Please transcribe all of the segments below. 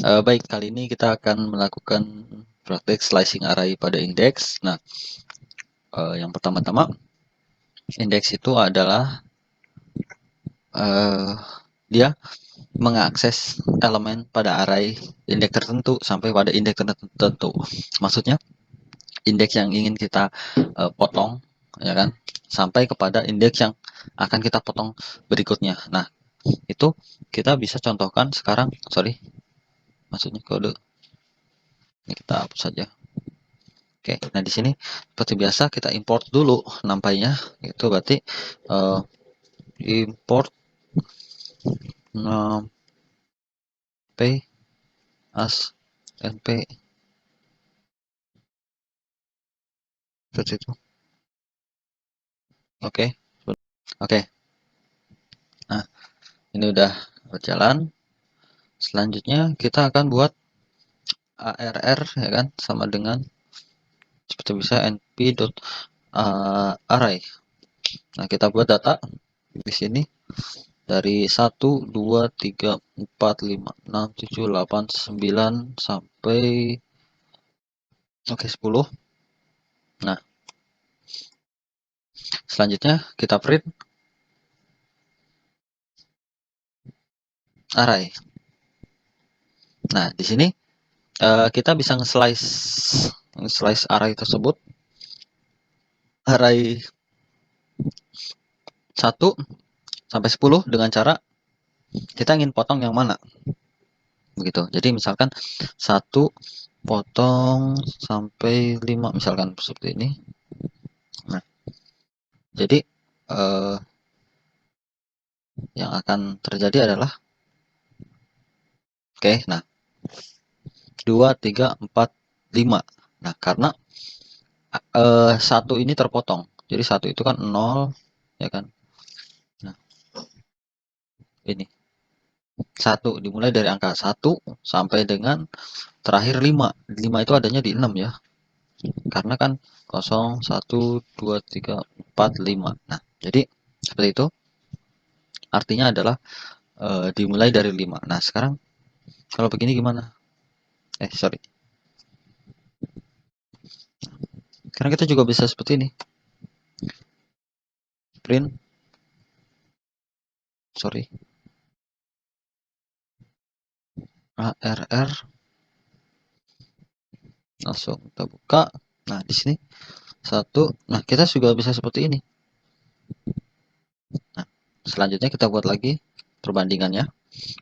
Baik, kali ini kita akan melakukan praktek slicing array pada indeks. Nah, yang pertama-tama, indeks itu adalah uh, dia mengakses elemen pada array indeks tertentu sampai pada indeks tertentu. Maksudnya, indeks yang ingin kita potong, ya kan, sampai kepada indeks yang akan kita potong berikutnya. Nah, itu kita bisa contohkan sekarang. Sorry, maksudnya kode. Ini kita hapus saja. Oke, nah di sini seperti biasa kita import dulu numpy-nya. Itu berarti import numpy as np seperti itu. Oke, oke. Nah, ini udah berjalan. Selanjutnya kita akan buat arr, ya kan, sama dengan seperti bisa np.array. Nah, kita buat data di sini dari 1, 2, 3, 4, 5, 6, 7, 8, 9 sampai 10. Nah, selanjutnya kita print array. Nah, di sini kita bisa nge-slice array tersebut, array 1 sampai 10 dengan cara kita ingin potong yang mana. Begitu. Jadi misalkan 1 potong sampai 5 misalkan seperti ini. Nah, jadi yang akan terjadi adalah nah 2, 3, 4, 5. Nah, karena 1 ini terpotong. Jadi 1 itu kan 0, ya kan. Nah, ini 1 dimulai dari angka 1 sampai dengan terakhir 5. 5 itu adanya di 6 ya. Karena kan 0, 1, 2, 3, 4, 5. Nah, jadi seperti itu. Artinya adalah dimulai dari 5. Nah, sekarang kalau begini gimana? Sorry. Sekarang kita juga bisa seperti ini. Print. Sorry. arr. Langsung kita buka. Nah, di sini 1. Nah, kita juga bisa seperti ini. Nah, selanjutnya kita buat lagi perbandingannya.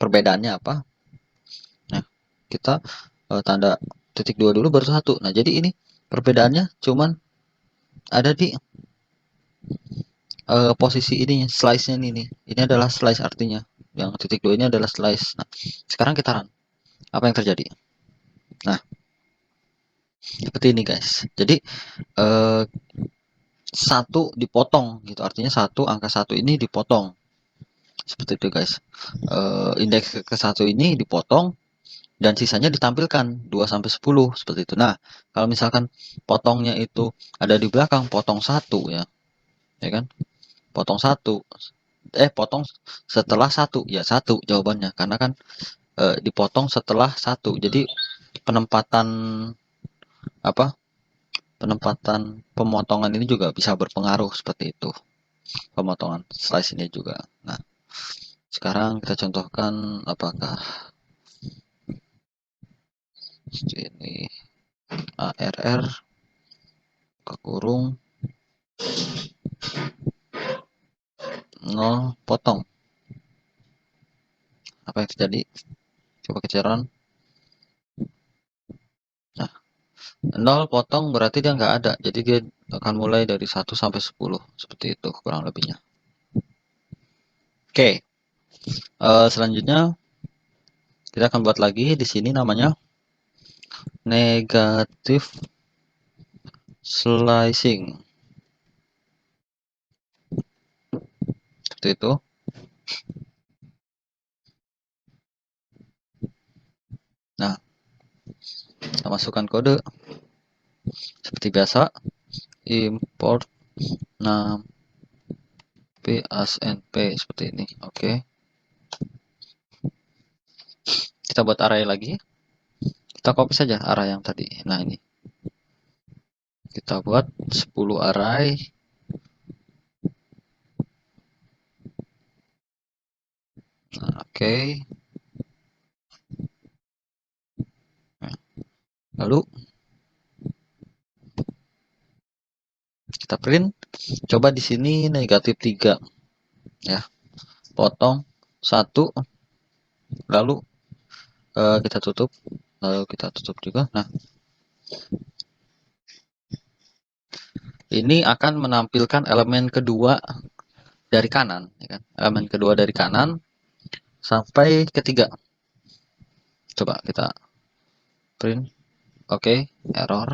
Perbedaannya apa? Nah, kita tanda titik 2 dulu baru 1. Nah, jadi ini perbedaannya cuman ada di posisi ini, slice-nya ini. Ini adalah slice artinya. Yang titik 2 ini adalah slice. Nah, sekarang kita run. Apa yang terjadi? Nah, seperti ini guys. Jadi 1 dipotong gitu. Artinya 1, angka 1 ini dipotong. Seperti itu guys. Indeks ke 1 ini dipotong dan sisanya ditampilkan 2 sampai 10 seperti itu. Nah, kalau misalkan potongnya itu ada di belakang, potong 1 ya. Ya kan? Potong 1. Potong setelah 1. Ya 1 jawabannya karena kan dipotong setelah 1. Jadi penempatan apa? Penempatan pemotongan ini juga bisa berpengaruh seperti itu. Pemotongan slice ini juga. Nah, sekarang kita contohkan apakah ini arr ke kurung 0 potong. Apa yang terjadi? Coba kita run. Nah, 0 potong berarti dia nggak ada. Jadi dia akan mulai dari 1 sampai 10. Seperti itu kurang lebihnya. Oke. Selanjutnya kita akan buat lagi di sini namanya negative slicing. Seperti itu. Nah, kita masukkan kode seperti biasa. Import numpy as np seperti ini. Oke. Kita buat array lagi. Kita copy saja array yang tadi. Nah, ini. Kita buat 10 array. Nah, oke. Nah, lalu kita print. Coba di sini negatif 3 ya. Potong 1, lalu kita tutup, lalu kita tutup juga. Nah, ini akan menampilkan elemen kedua dari kanan, ya kan? Elemen kedua dari kanan sampai ketiga. Coba kita print. Oke, error.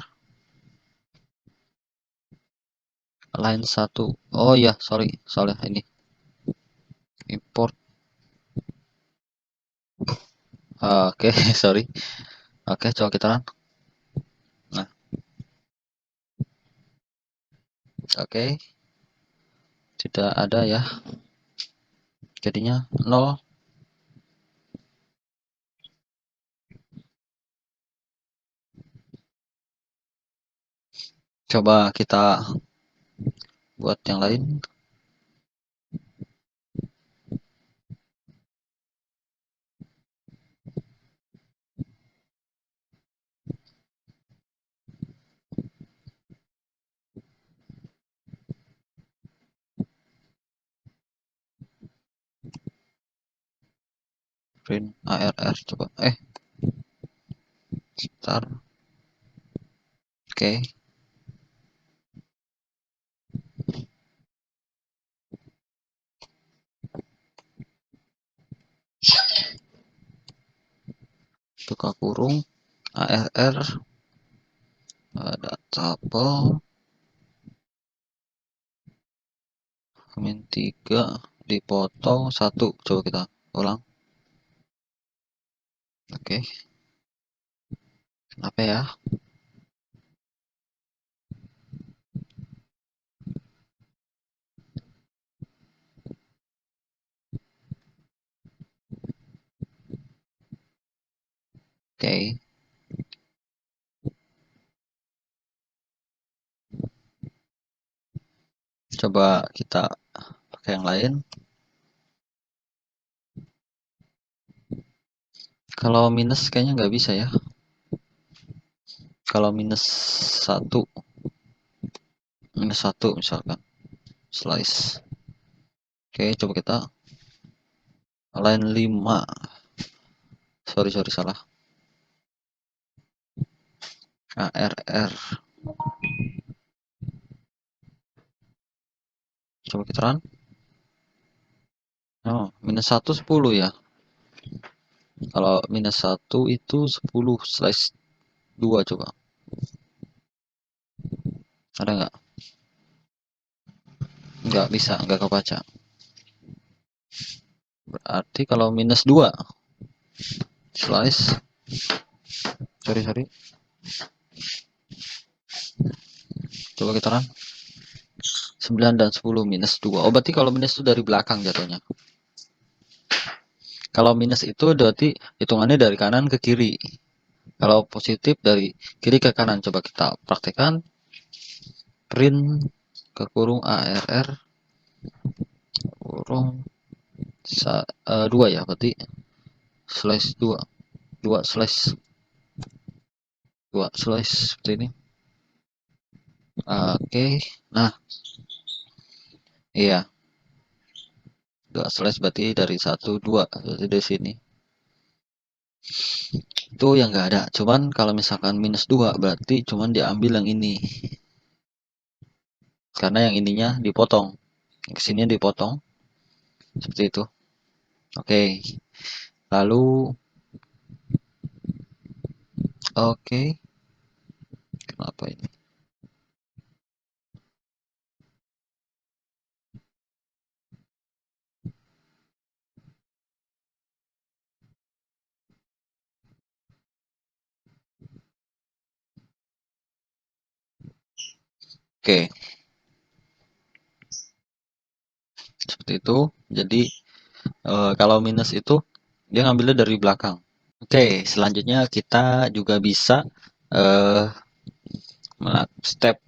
Line 1. Oh ya, sorry, soalnya ini import. Oke, sorry. Oke, coba kita run. Nah, oke, tidak ada ya. Jadinya 0. Coba kita buat yang lain. Print ARR coba. Sebentar. Oke. Buka kurung ARR ada tabel min 3 dipotong 1. Coba kita ulang. Oke. Kenapa ya? Oke. Coba kita pakai yang lain. Kalau minus kayaknya nggak bisa ya. Kalau minus 1, minus 1 misalkan. Slice. Oke, coba kita line 5. Sorry, salah. ARR. Coba kita run. Oh, minus 1 10 ya. Kalau minus 1 itu 10 slice 2 coba. Ada nggak? Nggak bisa, nggak kebaca. Berarti kalau minus 2 slice. Sorry. Coba kita run. 9 dan 10 minus 2. Oh, berarti kalau minus itu dari belakang jatuhnya. Kalau minus itu berarti hitungannya dari kanan ke kiri. Kalau positif dari kiri ke kanan. Coba kita praktekkan. Print ke kurung ARR kurung 2 ya, berarti slash 2. 2 slash 2 slash seperti ini. Oke. Nah, iya. 2 slash berarti dari 1 2 berarti dari sini. Itu yang nggak ada. Cuman kalau misalkan minus 2 berarti cuman diambil yang ini. Karena yang ininya dipotong. Yang kesininya dipotong. Seperti itu. Oke. Lalu oke. Kenapa ini? Oke. Seperti itu. Jadi kalau minus itu dia ngambilnya dari belakang. Oke, selanjutnya kita juga bisa eh, step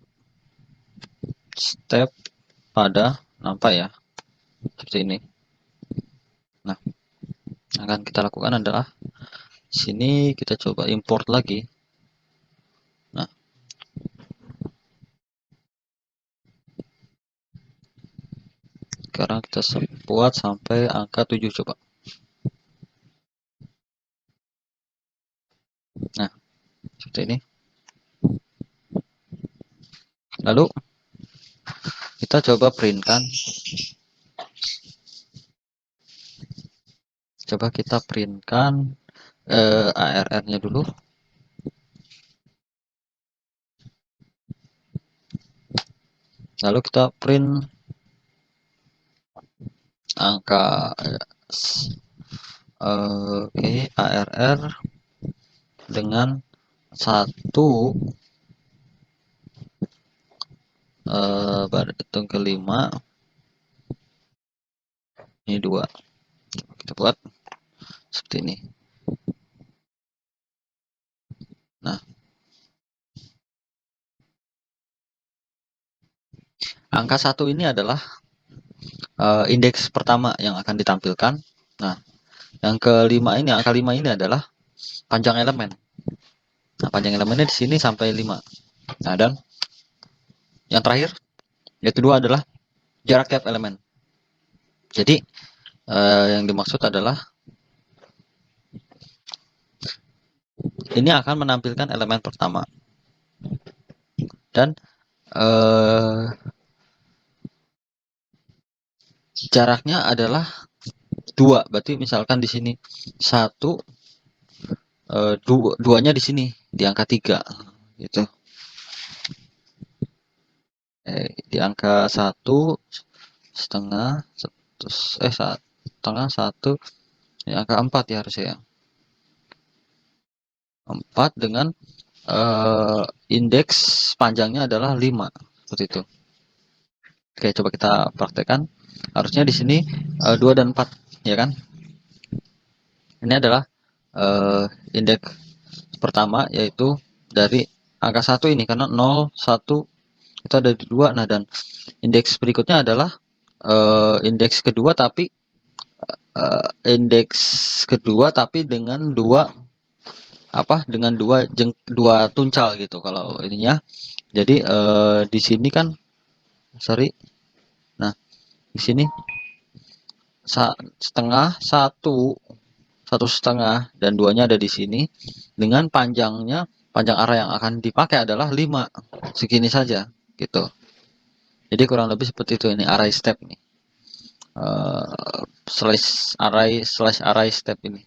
step pada nampak ya seperti ini. Nah, yang akan kita lakukan adalah sini kita coba import lagi. Nah, sekarang kita buat sampai angka 7 coba. Nah, seperti ini. Lalu kita coba printkan. Coba kita printkan ARR-nya dulu. Lalu kita print angka oke, ARR dengan 1 baru hitung ke 5, ini 2. Kita buat seperti ini. Nah, angka 1 ini adalah indeks pertama yang akan ditampilkan. Nah, yang kelima ini, angka 5 ini adalah panjang elemen. Nah, panjang elemennya di sini sampai 5. Nah, dan yang terakhir, yaitu 2 adalah jarak tiap elemen. Jadi, yang dimaksud adalah ini akan menampilkan elemen pertama. Dan jaraknya adalah 2. Berarti misalkan di sini 1, duanya di sini, di angka 3. Gitu. Di angka 1,5, setengah 1, di angka 4 ya harusnya ya. 4 dengan indeks panjangnya adalah 5. Seperti itu. Oke, coba kita praktekkan. Harusnya di sini 2 dan 4, ya kan? Ini adalah indeks pertama, yaitu dari angka 1 ini, karena 0, 1 itu ada di 2. Nah, dan indeks berikutnya adalah indeks kedua, tapi dengan dua tuncal gitu kalau ininya. Jadi di sini kan, sorry. Nah, di sini setengah, satu setengah, dan duanya ada di sini, dengan panjang arah yang akan dipakai adalah 5, segini saja gitu. Jadi kurang lebih seperti itu, ini array step nih, slash array step ini.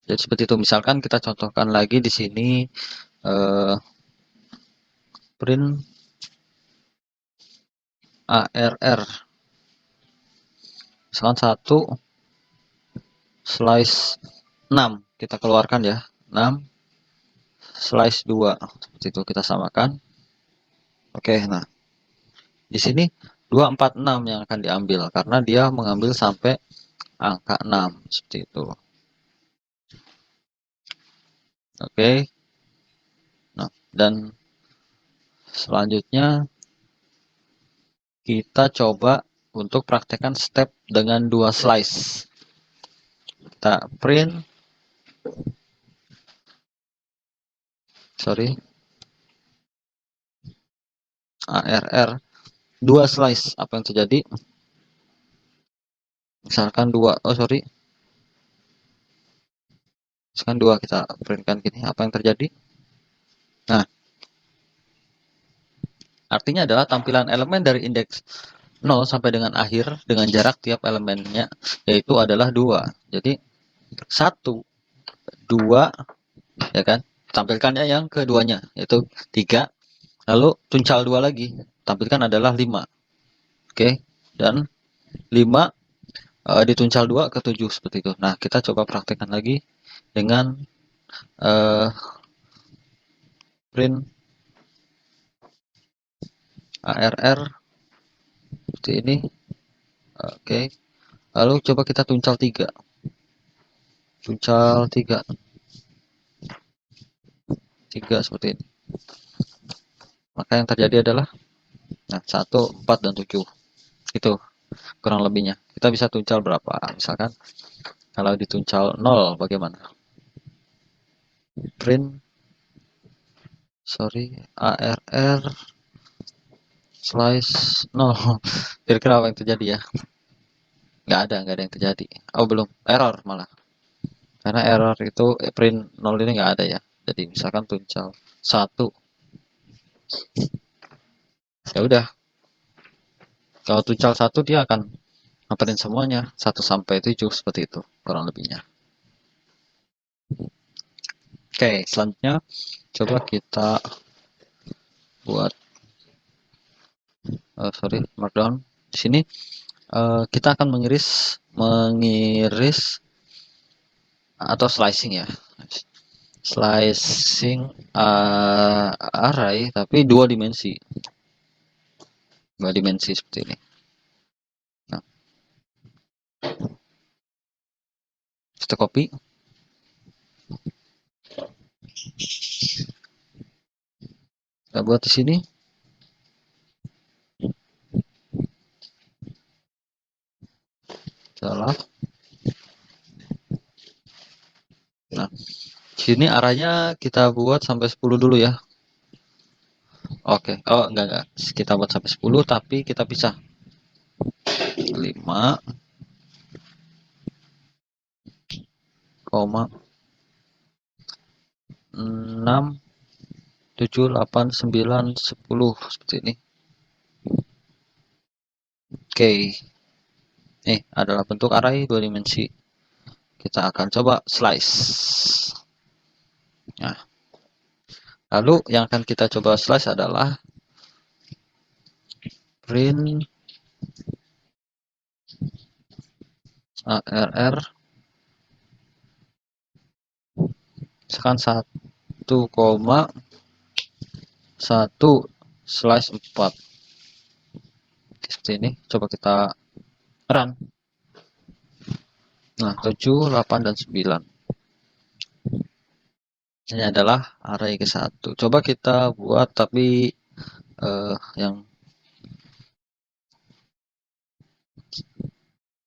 Jadi seperti itu. Misalkan kita contohkan lagi di sini, print ARR, misalkan 1/6 kita keluarkan ya, 6/2, seperti itu kita samakan. Oke, nah di sini 246 yang akan diambil karena dia mengambil sampai angka 6, seperti itu. Oke. Nah, dan selanjutnya kita coba untuk praktekkan step dengan 2 slice. Kita print, ARR 2 slice. Apa yang terjadi? Misalkan 2, misalkan 2 kita printkan gini. Apa yang terjadi? Nah, artinya adalah tampilan elemen dari indeks 0 sampai dengan akhir dengan jarak tiap elemennya, yaitu adalah 2. Jadi 1, 2, ya kan? Tampilkannya yang keduanya, yaitu 3. Lalu tuncal 2 lagi, tampilkan adalah 5. Oke, dan 5 dituncal 2 ke 7, seperti itu. Nah, kita coba praktekkan lagi dengan print ARR seperti ini. Oke, lalu coba kita tuncal 3. tuncal 3 seperti ini. Maka yang terjadi adalah 1, 4, dan 7. Itu kurang lebihnya. Kita bisa tuncal berapa? Misalkan kalau dituncal 0 bagaimana? Print ARR slice 0. Kira-kira apa yang terjadi ya? Nggak ada yang terjadi. Oh, belum. Error malah. Karena error itu print 0 ini nggak ada ya. Jadi misalkan tuncal 1. Ya udah. Kalau tuncal 1 dia akan ngeprint semuanya 1 sampai 7 seperti itu kurang lebihnya. Oke, selanjutnya coba kita buat markdown. Di sini kita akan mengiris atau slicing ya. Slicing array tapi dua dimensi seperti ini. Nah, kita copy, kita buat di sini. Salah. Nah, sini arahnya kita buat sampai 10 dulu ya. Oke. Oh, enggak. Kita buat sampai 10 tapi kita pisah. 5, 6, 7, 8, 9, 10 seperti ini. Oke. Ini adalah bentuk array 2 dimensi. Kita akan coba slice. Nah, lalu yang akan kita coba slice adalah print ARR misalkan 1,1 slice 4 seperti ini. Coba kita run. Nah, 7, 8, dan 9 ini adalah array ke-1. Coba kita buat tapi yang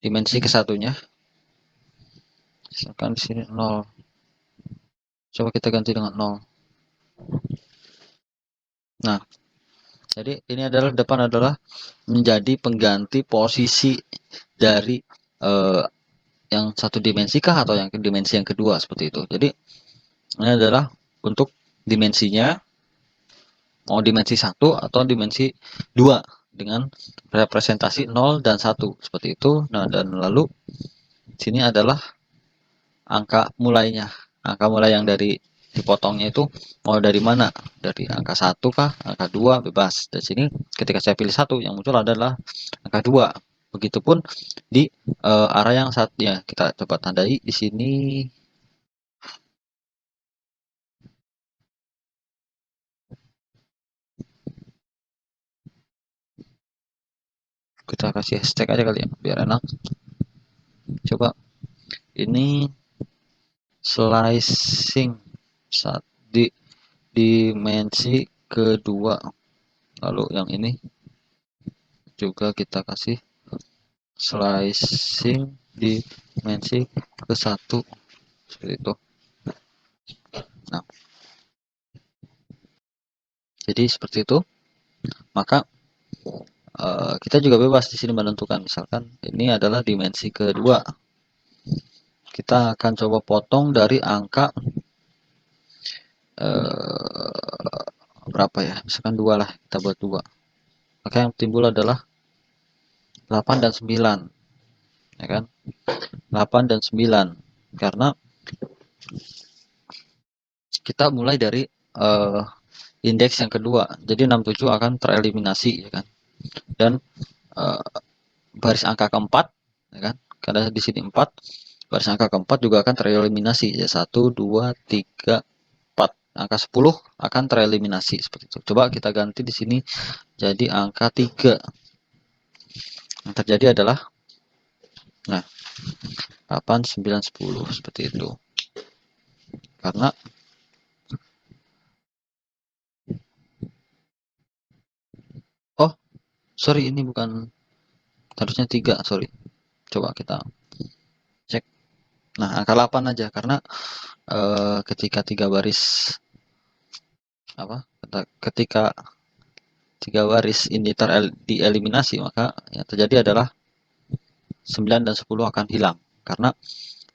dimensi ke-1-nya. Misalkan di sini 0. Coba kita ganti dengan 0. Nah, jadi ini adalah depan adalah menjadi pengganti posisi dari yang satu dimensi kah atau yang dimensi yang kedua seperti itu. Jadi ini adalah untuk dimensinya mau dimensi 1 atau dimensi 2 dengan representasi 0 dan 1 seperti itu. Nah, dan lalu sini adalah angka mulainya. Angka mulai yang dari dipotongnya itu mau dari mana? Dari angka 1 kah? Angka 2 bebas. Di sini ketika saya pilih 1 yang muncul adalah angka 2. Begitupun di arah yang satunya. Kita coba tandai di sini. Kita kasih hashtag aja kali ya biar enak. Coba ini slicing di dimensi kedua. Lalu yang ini juga kita kasih slicing dimensi ke-1 seperti itu. Nah, jadi seperti itu. Maka kita juga bebas di sini menentukan, misalkan ini adalah dimensi kedua. Kita akan coba potong dari angka berapa ya? Misalkan 2 lah, kita buat 2. Maka yang timbul adalah 8 dan 9. Ya kan? 8 dan 9. Karena kita mulai dari indeks yang kedua. Jadi 67 akan tereliminasi ya kan. Dan baris angka keempat ya kan. Karena di sini 4, baris angka keempat juga akan tereliminasi ya. 1, 2, 3, 4. Angka 10 akan tereliminasi seperti itu. Coba kita ganti di sini jadi angka 3. Yang terjadi adalah 8, 9, 10 seperti itu. Karena oh, sorry ini bukan, harusnya 3, sorry. Coba kita cek. Nah, angka 8 aja karena ketika 3 baris apa? Ketika 3 baris ini dieliminasi, maka yang terjadi adalah 9 dan 10 akan hilang karena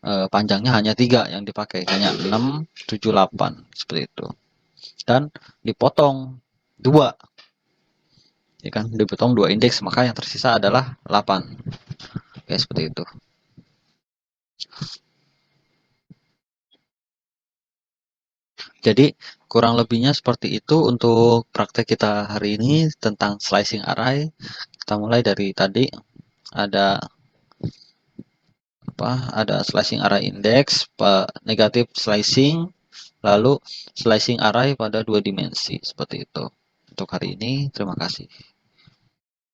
panjangnya hanya 3 yang dipakai, hanya 6, 7, 8 seperti itu. Dan dipotong 2, ya kan? Dipotong 2 indeks, maka yang tersisa adalah 8. Oke, seperti itu. Jadi kurang lebihnya seperti itu untuk praktek kita hari ini tentang slicing array. Kita mulai dari tadi ada ada slicing array index, negatif slicing, lalu slicing array pada 2 dimensi seperti itu. Untuk hari ini terima kasih.